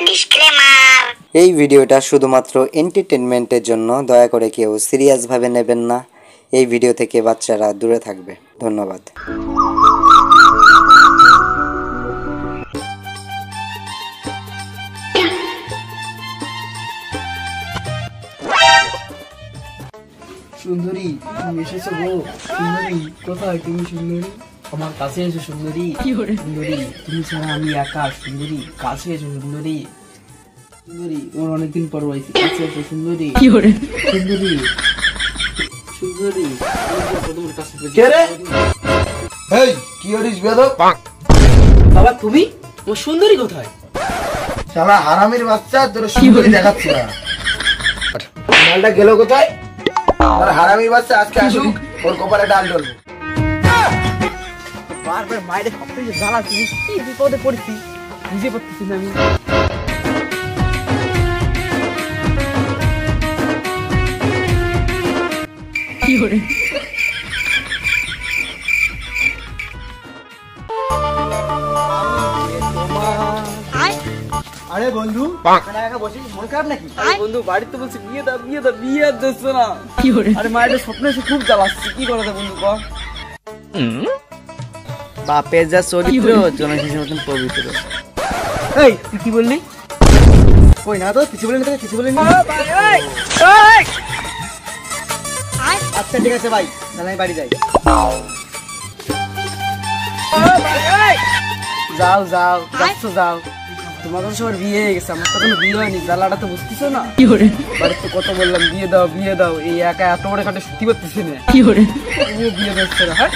Disclaimer. এই ভিডিওটা শুধুমাত্র এন্টারটেইনমেন্টের জন্য, দয়া করে কেউ সিরিয়াস ভাবে নেবেন না। এই ভিডিও থেকে বাচ্চারা দূরে থাকবে। ধন্যবাদ। সুন্দরী, তুমি এসেছো গো। সুন্দরী, কোথায় তুমি? সুন্দরী, আমার কাছে এসো। সুন্দরী, সুন্দরী, তুমি ছাড়া আমি একা। সুন্দরী, কাছে এসো। সুন্দরী, সুন্দরী, ওর অনেকদিন পর হয়েছে। কাছে এসো সুন্দরী। সুন্দরী, সুন্দরী, তোমার কাছে। কে রে? এই কি করিস বেদব? বাবা তুমি? ও সুন্দরী কোথায়? শালা হারামির বাচ্চা, তোর সুন্দরী দেখাচ্ছি না। মালটা গেল কোথায়? আর হারামির বাচ্চা আজকে আসুক, ওর কপালে ডাল ঢলবো। বারবার মায়ের সবকিছু জ্বালা, তুমি কি বিপদে পড়ছি বুঝে পারতেছি না আমি। কি করে আরে বন্ধু, বসে মন খারাপ নাকি? বন্ধু বাড়িতে বলছি বিয়ে দাও, বিয়ে দাও, বিয়ে আর দিচ্ছ না। কি করে? আরে মায়ের স্বপ্ন এসে খুব জ্বালাচ্ছে, কি করা যায় বন্ধু ক? বাপের যা চরিত্র, জনশিশুর মতন পবিত্র। এই তুই কি বললি? কই না তো, কিছু বলিনি তো, কিছু বলিনি। আচ্ছা ঠিক আছে ভাই, তাহলে আমি বাড়ি যাই। যাও যাও, যাচ্ছ যাও। তোমার তো সবার বিয়ে হয়ে গেছে, আমার তো কোনো বিয়ে হয়নি। জ্বালাটা তো বুঝতেছো না। কি করে? বাড়িতে কত বললাম বিয়ে দাও, বিয়ে দাও, এই একা এত বড় কাটে সত্যি করতেছি না। কি করে? তুমিও বিয়ে দিচ্ছে না। হ্যাঁ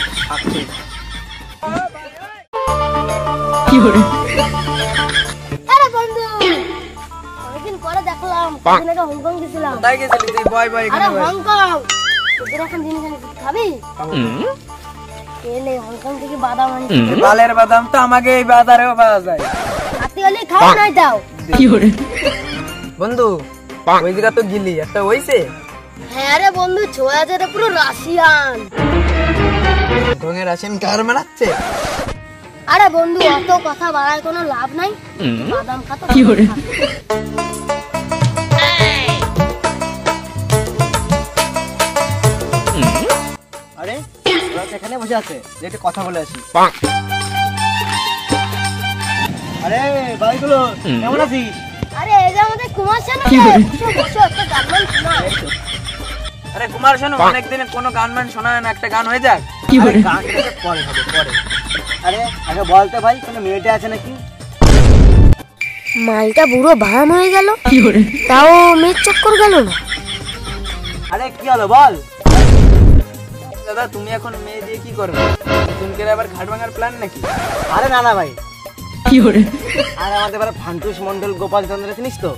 কি করে? আরে বন্ধু, অনেকদিন পরে দেখলাম। কদিন আগে হংকং গেছিলাম। কোথায় গেছিলি তুই? বয় বয়। আরে হংকং, তোদের এখন জিনিস খাবি? এলে হংকং থেকে বাদাম আনছি। বালের বাদাম তো আমাকে এই বাজারেও পাওয়া যায়। হাতে হলে খাও নাই দাও। কি করে? বন্ধু ওই জায়গা তো গিলি একটা হইছে। হ্যাঁ রে বন্ধু, ছোঁয়া যেটা পুরো রাশিয়ান। ঢঙের রাশিয়ান কার মারাচ্ছে? আরে বন্ধু, অত কথা বাড়ার কোনো লাভ নাই। বাদাম খাতো। কি করে? আরে ওরা সেখানে বসে আছে, একটু কথা বলে আসি। আরে ভাইগুলো, কেমন আছিস? আরে এই যে আমাদের কুমার শানু। বসো একটা গান শোনা। আরে কুমার শানু, অনেকদিন কোনো গান মান শোনা না, একটা গান হয়ে যাক। কি করে? গানটা পরে হবে, পরে। আরে আগে বলতে ভাই, কোনো মেয়েটা আছে নাকি? মালটা বুড়ো ভাম হয়ে গেল। কি করে? তাও মেয়ের চক্কর গেল না। আরে কি হলো বল। দাদা তুমি এখন মেয়ে দিয়ে কি করবে? নতুন করে আবার ঘাট ভাঙার প্ল্যান নাকি? আরে না না ভাই। কি করে? আরে আমাদের এবার ফান্টুস মন্ডল, গোপাল চন্দ্র চিনিস তো?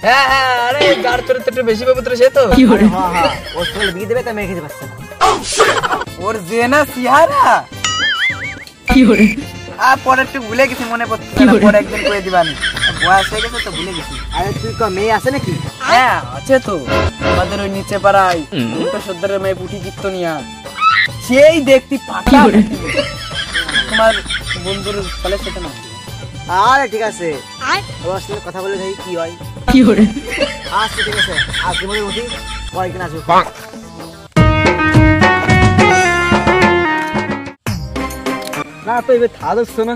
হ্যাঁ হ্যাঁ, আরে যার চরিত্র একটু বেশি পবিত্র সে তো। কি করে? হ্যাঁ হ্যাঁ, ওর ছেলে বিয়ে দেবে, তা মেয়ে খেতে পারছে না। ওর জেনা সিহারা। কি করে? পরে একটু ভুলে গেছি, মনে পড়ছে না, পরে একদিন করে দিবানি। বয়স হয়ে গেছে তো ভুলে গেছি। আরে তুই তো মেয়ে আছে নাকি? হ্যাঁ আছে তো, আমাদের ওই নিচে পাড়ায় দুটো সর্দারের মেয়ে পুঁটি কীর্তনিয়া, সেই দেখতে পাকা। তোমার বন্ধুর ফলে সেটা না। আরে ঠিক আছে, ওর সাথে কথা বলে দেখি কি হয়। কি করে? আচ্ছা ঠিক আছে, আজকে মনে উঠি, কয়েকদিন আসবো। না তো এবার থা ধরছো না,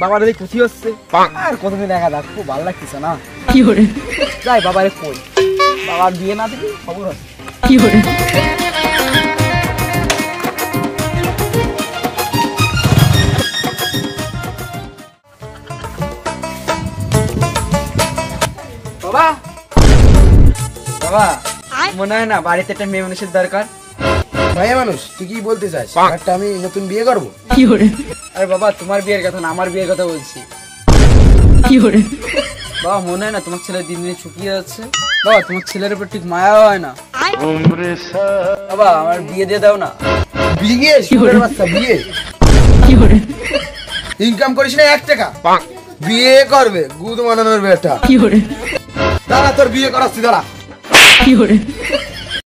বাবার ওই খুশি হচ্ছে। আর কতদিন দেখা যাক, খুব ভালো লাগতেছে না। কি করে? যাই বাবারে কই, বাবার বিয়ে না দেখি খবর হচ্ছে। কি করে? বাবা বাবা, মনে হয় না বাড়িতে একটা মেয়ে মানুষের দরকার? ভাইয়া মানুষ, তুই কি বলতে চাস? একটা আমি নতুন বিয়ে করবো? কি করে? আরে বাবা তোমার বিয়ের কথা না, আমার বিয়ের কথা বলছি। কি করে? বাবা মনে হয় না তোমার ছেলে দিন দিন শুকিয়ে যাচ্ছে? বাবা তোমার ছেলের উপর ঠিক মায়া হয় না? বাবা আমার বিয়ে দিয়ে দাও না। বিয়ে? বাচ্চা বিয়ে? কি করে? ইনকাম করিস না 1 টাকা, বিয়ে করবে গুদ মানানোর বেটা। কি করে? দাঁড়া, তোর বিয়ে করাচ্ছি, দাঁড়া। কি করে?